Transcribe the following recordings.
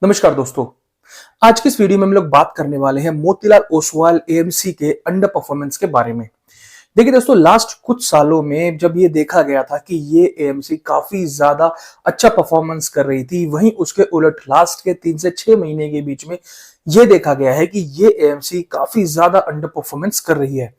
नमस्कार दोस्तों। आज की इस वीडियो में हम लोग बात करने वाले हैं मोतीलाल ओसवाल एएमसी के अंडर परफॉर्मेंस के बारे में। देखिए दोस्तों, लास्ट कुछ सालों में जब ये देखा गया था कि ये एएमसी काफी ज्यादा अच्छा परफॉर्मेंस कर रही थी, वहीं उसके उलट लास्ट के 3 से 6 महीने के बीच में ये देखा गया है कि ये एएमसी काफी ज्यादा अंडर परफॉर्मेंस कर रही है।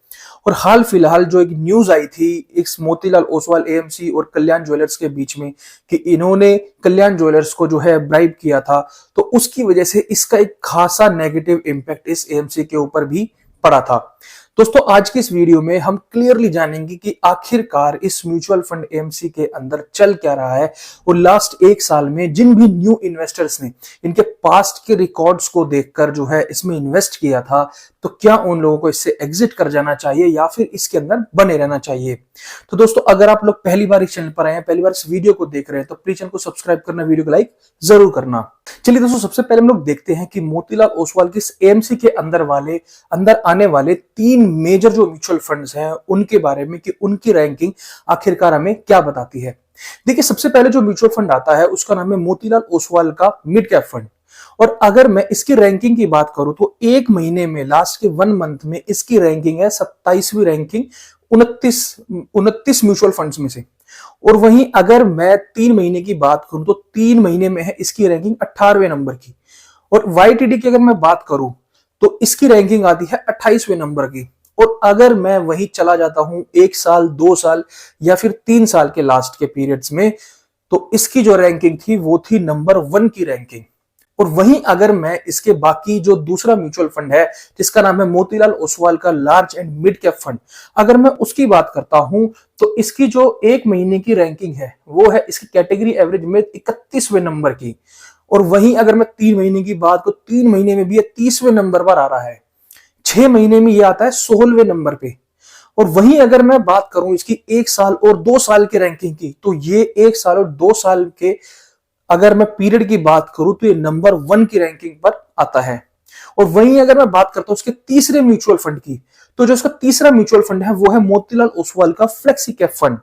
और हाल फिलहाल जो एक न्यूज आई थी इस मोतीलाल ओसवाल एएमसी और कल्याण ज्वेलर्स के बीच में कि इन्होंने कल्याण ज्वेलर्स को जो है ब्राइब किया था, तो उसकी वजह से इसका एक खासा नेगेटिव इंपैक्ट इस एएमसी के ऊपर भी पड़ा था। दोस्तों, आज की इस वीडियो में हम क्लियरली जानेंगे कि आखिरकार इस म्यूचुअल फंड एएमसी के अंदर चल क्या रहा है और लास्ट एक साल में जिन भी न्यू इन्वेस्टर्स ने इनके पास्ट के रिकॉर्ड्स को देखकर जो है इसमें इन्वेस्ट किया था, तो क्या उन लोगों को इससे एग्जिट कर जाना चाहिए या फिर इसके अंदर बने रहना चाहिए। तो दोस्तों, अगर आप लोग पहली बार इस चैनल पर आए हैं, पहली बार इस वीडियो को देख रहे हैं, तो प्लीज चैनल को सब्सक्राइब करना, वीडियो को लाइक जरूर करना। चलिए दोस्तों, सबसे पहले हम लोग देखते हैं कि मोतीलाल ओसवाल की एएमसी के अंदर आने वाले 3 मेजर जो म्यूचुअल फंड्स हैं उनके बारे में कि उनकी रैंकिंग आखिरकार हमें क्या बताती है। देखिए, सबसे पहले जो म्यूचुअल फंड आता है उसका नाम है मोतीलाल ओसवाल का मिड कैप फंड। और अगर मैं इसकी रैंकिंग की बात करूं तो एक महीने में, लास्ट के 1 मंथ में इसकी रैंकिंग है 27वीं रैंकिंग 29 म्यूचुअल फंड्स में से। और वहीं अगर मैं 3 महीने की बात करूं तो 3 महीने में है इसकी रैंकिंग 18वें नंबर की। और वाईटीडी की अगर मैं बात करूं तो इसकी रैंकिंग आती है 28वें नंबर की। और अगर मैं वही चला जाता हूं 1 साल, 2 साल या फिर 3 साल के लास्ट के पीरियड्स में, तो इसकी जो रैंकिंग थी वो थी नंबर 1 की रैंकिंग। और वहीं अगर मैं इसके बाकी जो दूसरा म्यूचुअल फंड है जिसका नाम है मोतीलाल ओसवाल का large and mid cap fund, अगर मैं उसकी बात करता हूं तो इसकी जो एक महीने की रैंकिंग है वो है इसकी कैटेगरी एवरेज में 31वें नंबर की। और वहीं अगर मैं 3 महीने की बात करूं, 3 महीने में भी ये 30वें नंबर पर आ रहा है। 6 महीने में ये आता है 16वें नंबर पे। और वहीं अगर मैं बात करूं इसकी 1 साल और 2 साल की रैंकिंग की, तो ये 1 साल और 2 साल के अगर मैं पीरियड की बात करूं तो ये नंबर 1 की रैंकिंग पर आता है। और वहीं अगर मैं बात करता हूं उसके तीसरे म्यूचुअल फंड की, तो जो उसका तीसरा म्यूचुअल फंड है वो है मोतीलाल ओसवाल का फ्लेक्सी कैप फंड।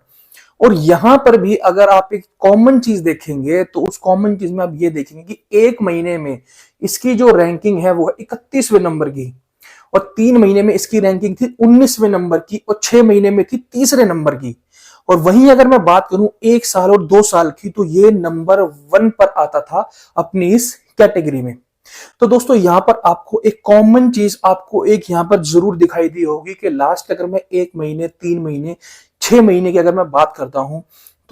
और यहां पर भी अगर आप एक कॉमन चीज देखेंगे तो उस कॉमन चीज में आप ये देखेंगे कि एक महीने में इसकी जो रैंकिंग है वो है 31वें नंबर की। और 3 महीने में इसकी रैंकिंग थी 19वें नंबर की। और 6 महीने में थी तीसरे नंबर की। और वहीं अगर मैं बात करूं 1 साल और 2 साल की, तो ये नंबर 1 पर आता था अपनी इस कैटेगरी में। तो दोस्तों, यहां पर आपको एक कॉमन चीज आपको एक यहां पर जरूर दिखाई दी होगी कि लास्ट अगर मैं 1 महीने, 3 महीने, 6 महीने की अगर मैं बात करता हूं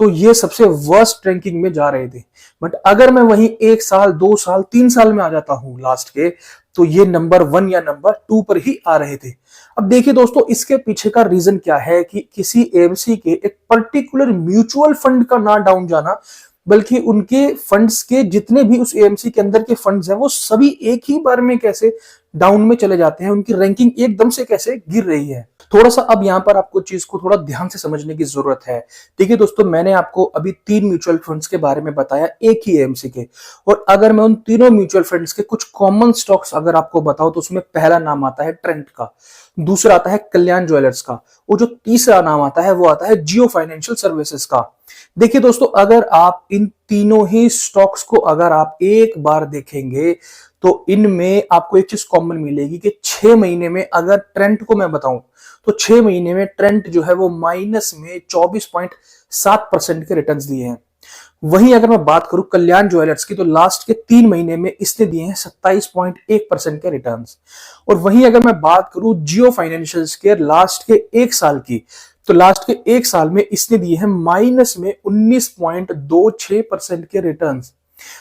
तो ये सबसे वर्स्ट रैंकिंग में जा रहे थे। बट अगर मैं वहीं 1 साल, 2 साल, 3 साल में आ जाता हूं लास्ट के, तो ये नंबर 1 या नंबर 2 पर ही आ रहे थे। अब देखिए दोस्तों, इसके पीछे का रीजन क्या है कि किसी एएमसी के एक पर्टिकुलर म्यूचुअल फंड का ना डाउन जाना, बल्कि उनके फंड्स के जितने भी उस एएमसी के अंदर के फंड्स हैं वो सभी एक ही बार में कैसे डाउन में चले जाते हैं, उनकी रैंकिंग एकदम से कैसे गिर रही है। थोड़ा सा अब यहां पर आपको चीज को थोड़ा ध्यान से समझने की जरूरत है। देखिए दोस्तों, मैंने आपको अभी 3 म्यूचुअल फंड्स के बारे में बताया एक ही एएमसी के। और अगर मैं उन तीनों म्यूचुअल फंड्स के कुछ कॉमन स्टॉक्स अगर आपको बताऊं तो उसमें पहला नाम आता है ट्रेंट का, दूसरा आता है कल्याण ज्वेलर्स का, और जो तीसरा नाम आता है वो आता है जियो फाइनेंशियल सर्विसेज का। देखिए दोस्तों, अगर आप इन तीनों ही स्टॉक्स को अगर आप एक बार देखेंगे तो इनमें आपको एक चीज कॉमन मिलेगी कि 6 महीने में अगर ट्रेंट को मैं बताऊं तो 6 महीने में ट्रेंट जो है वो माइनस में 24.7% के रिटर्न्स दिए हैं। वहीं अगर मैं बात करूं कल्याण ज्वेलर्स की, तो लास्ट के 3 महीने में इसने दिए हैं 27.1% के रिटर्न्स। और वहीं अगर मैं बात करूं जियो फाइनेंशियल के लास्ट के 1 साल की, तो लास्ट के 1 साल में इसने दिए हैं माइनस में 19.26% के रिटर्न्स।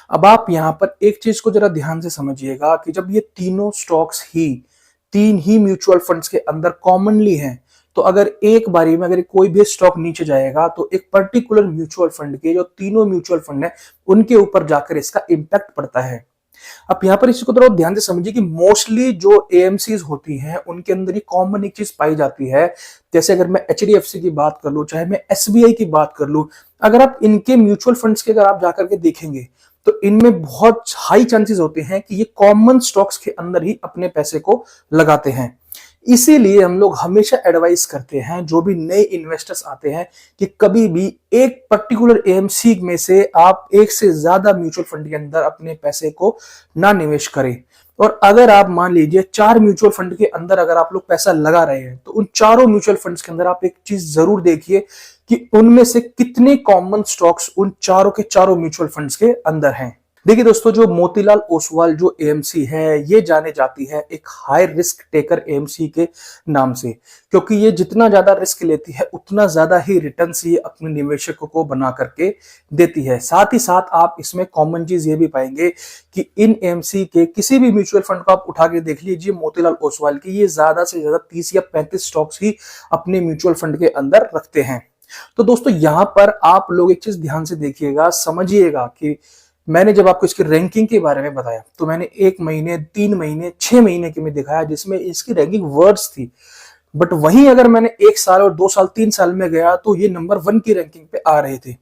अब आप यहां पर एक चीज को जरा ध्यान से समझिएगा कि जब ये तीनों स्टॉक्स ही 3 ही म्यूचुअल फंड्स के अंदर कॉमनली हैं, तो अगर एक बारी में अगर कोई भी स्टॉक नीचे जाएगा तो एक पर्टिकुलर म्यूचुअल फंड के जो तीनों म्यूचुअल फंड है उनके ऊपर जाकर इसका इंपैक्ट पड़ता है। अब यहाँ पर इसी को थोड़ा ध्यान से समझिए कि मोस्टली जो एएमसीज होती हैं उनके अंदर ये कॉमन एक चीज पाई जाती है। जैसे अगर मैं एचडीएफसी की बात कर लूं, चाहे मैं एसबीआई की बात कर लूं, अगर आप इनके म्यूचुअल फंड्स के अगर आप जाकर के देखेंगे तो इनमें बहुत हाई चांसेस होते हैं कि ये कॉमन स्टॉक्स के अंदर ही अपने पैसे को लगाते हैं। इसीलिए हम लोग हमेशा एडवाइस करते हैं जो भी नए इन्वेस्टर्स आते हैं कि कभी भी एक पर्टिकुलर एएमसी में से आप एक से ज्यादा म्यूचुअल फंड के अंदर अपने पैसे को ना निवेश करें। और अगर आप मान लीजिए 4 म्यूचुअल फंड के अंदर अगर आप लोग पैसा लगा रहे हैं तो उन चारों म्यूचुअल फंड्स के अंदर आप एक चीज जरूर देखिए कि उनमें से कितने कॉमन स्टॉक्स उन चारों के चारों म्यूचुअल फंड्स के अंदर हैं। देखिए दोस्तों, जो मोतीलाल ओसवाल जो एएमसी है ये जाने जाती है एक हाई रिस्क टेकर एएमसी के नाम से, क्योंकि ये जितना ज्यादा रिस्क लेती है उतना ज्यादा ही रिटर्न ये अपने निवेशकों को बना करके देती है। साथ ही साथ आप इसमें कॉमन चीज ये भी पाएंगे कि इन एएमसी के किसी भी म्यूचुअल फंड को आप उठा के देख लीजिए मोतीलाल ओसवाल की, ये ज्यादा से ज्यादा 30 या 35 स्टॉक्स ही अपने म्यूचुअल फंड के अंदर रखते हैं। तो दोस्तों यहां पर आप लोग एक चीज ध्यान से देखिएगा, समझिएगा कि मैंने जब आपको इसकी रैंकिंग के बारे में बताया तो मैंने 1 महीने, 3 महीने, 6 महीने के में दिखाया जिसमें इसकी रैंकिंग वर्ड्स थी। बट वहीं अगर मैंने 1 साल और 2 साल, 3 साल में गया तो ये नंबर 1 की रैंकिंग पे आ रहे थे।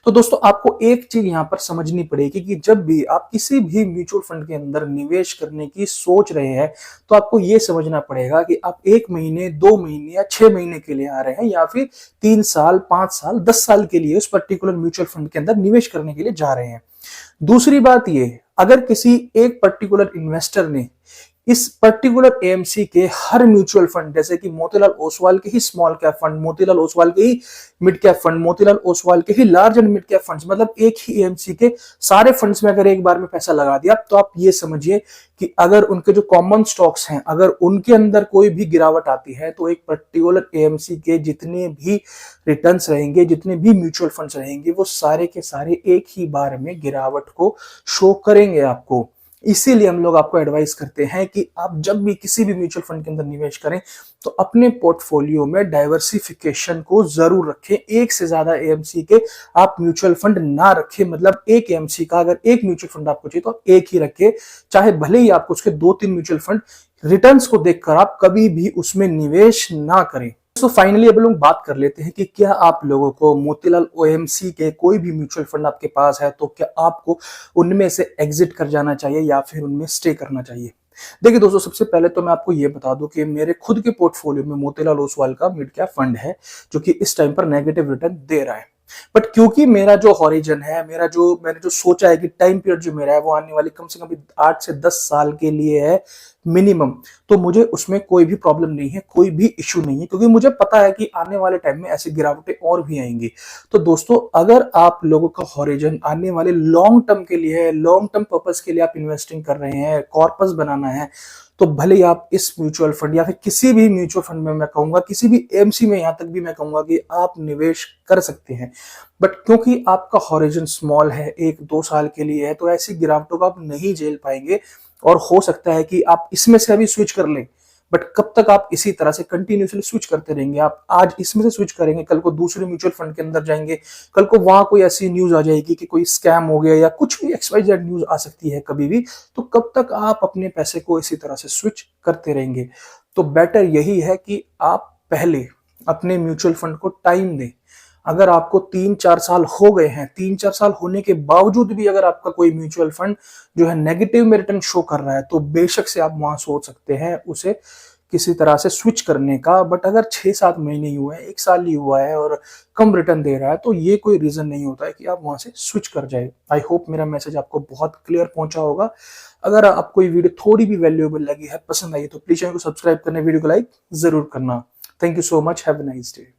तो दोस्तों आपको एक चीज यहां पर समझनी पड़ेगी कि जब भी आप किसी भी म्यूचुअल फंड के अंदर निवेश करने की सोच रहे हैं तो आपको यह समझना पड़ेगा कि आप 1 महीने, 2 महीने या 6 महीने के लिए आ रहे हैं या फिर 3 साल, 5 साल, 10 साल के लिए उस पर्टिकुलर म्यूचुअल फंड के अंदर निवेश करने के लिए जा रहे हैं। दूसरी बात ये, अगर किसी एक पर्टिकुलर इन्वेस्टर ने इस पर्टिकुलर एएमसी के हर म्यूचुअल फंड, जैसे कि मोतीलाल ओसवाल के ही small cap fund, Motilal Oswal के ही mid cap fund, Motilal Oswal के ही large and mid cap funds, मतलब एक ही एएमसी के सारे फंड्स में अगर एक बार में पैसा लगा दिया तो आप ये समझिए कि अगर उनके जो कॉमन स्टॉक्स हैं अगर उनके अंदर कोई भी गिरावट आती है तो एक पर्टिकुलर एएमसी के जितने भी रिटर्न्स रहेंगे, जितने भी म्यूचुअल फंड्स रहेंगे, वो सारे के सारे एक ही बार में गिरावट को शो करेंगे आपको। इसीलिए हम लोग आपको एडवाइस करते हैं कि आप जब भी किसी भी म्यूचुअल फंड के अंदर निवेश करें तो अपने पोर्टफोलियो में डाइवर्सिफिकेशन को जरूर रखें। एक से ज्यादा एएमसी के आप म्यूचुअल फंड ना रखें, मतलब एक एएमसी का अगर एक म्यूचुअल फंड आपको चाहिए तो आप एक ही रखें, चाहे भले ही आपको उसके 2-3 म्यूचुअल फंड रिटर्न्स को देखकर आप कभी भी उसमें निवेश ना करें। तो फाइनली अब लोग बात कर लेते हैं कि क्या आप लोगों को मोतीलाल ओएमसी के कोई भी म्यूचुअल फंड आपके पास है तो क्या आपको उनमें से एग्जिट कर जाना चाहिए या फिर उनमें स्टे करना चाहिए। देखिए दोस्तों, सबसे पहले तो मैं आपको ये बता दूं कि मेरे खुद के पोर्टफोलियो में मोतीलाल ओसवाल का मिड कैप फंड है जो कि इस टाइम पर नेगेटिव रिटर्न दे रहा है। बट क्योंकि मेरा जो हॉरिजन है, मैंने जो सोचा है कि टाइम पीरियड जो मेरा है वो आने वाली कम से कम 8 से 10 साल के लिए है मिनिमम, तो मुझे उसमें कोई भी प्रॉब्लम नहीं है, कोई भी इश्यू नहीं है, क्योंकि मुझे पता है कि आने वाले टाइम में ऐसी गिरावटें और भी आएंगी। तो दोस्तों अगर आप लोगों का हॉरिजन आने वाले लॉन्ग टर्म के लिए है, लॉन्ग टर्म पर्पस के लिए आप इन्वेस्टिंग कर रहे हैं, कॉर्पस बनाना है, तो भले ही आप इस म्यूचुअल फंड या फिर किसी भी म्यूचुअल फंड में, मैं कहूंगा किसी भी एएमसी में, यहां तक भी मैं कहूंगा कि आप निवेश कर सकते हैं। बट क्योंकि आपका हॉरिजन स्मॉल है, 1-2 साल के लिए है, तो ऐसी गिरावटों को आप नहीं झेल पाएंगे और हो सकता है कि आप इसमें से अभी स्विच कर लें। बट कब तक आप इसी तरह से कंटिन्यूसली स्विच करते रहेंगे? आप आज इसमें से स्विच करेंगे, कल को दूसरे म्यूचुअल फंड के अंदर जाएंगे, कल को वहां कोई ऐसी न्यूज आ जाएगी कि कोई स्कैम हो गया या कुछ भी XYZ न्यूज आ सकती है कभी भी, तो कब तक आप अपने पैसे को इसी तरह से स्विच करते रहेंगे? तो बेटर यही है कि आप पहले अपने म्यूचुअल फंड को टाइम दें। अगर आपको 3-4 साल हो गए हैं, 3-4 साल होने के बावजूद भी अगर आपका कोई म्यूचुअल फंड जो है नेगेटिव में रिटर्न शो कर रहा है, तो बेशक से आप वहां सोच सकते हैं उसे किसी तरह से स्विच करने का। बट अगर 6-7 महीने ही हुए हैं, 1 साल ही हुआ है और कम रिटर्न दे रहा है, तो ये कोई रीजन नहीं होता है कि आप वहां से स्विच कर जाए। आई होप मेरा मैसेज आपको बहुत क्लियर पहुंचा होगा। अगर आपको ये वीडियो थोड़ी भी वैल्यूएबल लगी है, पसंद आई, तो प्लीज चैनल को सब्सक्राइब करना, वीडियो को लाइक जरूर करना। Thank you so much, have a nice day.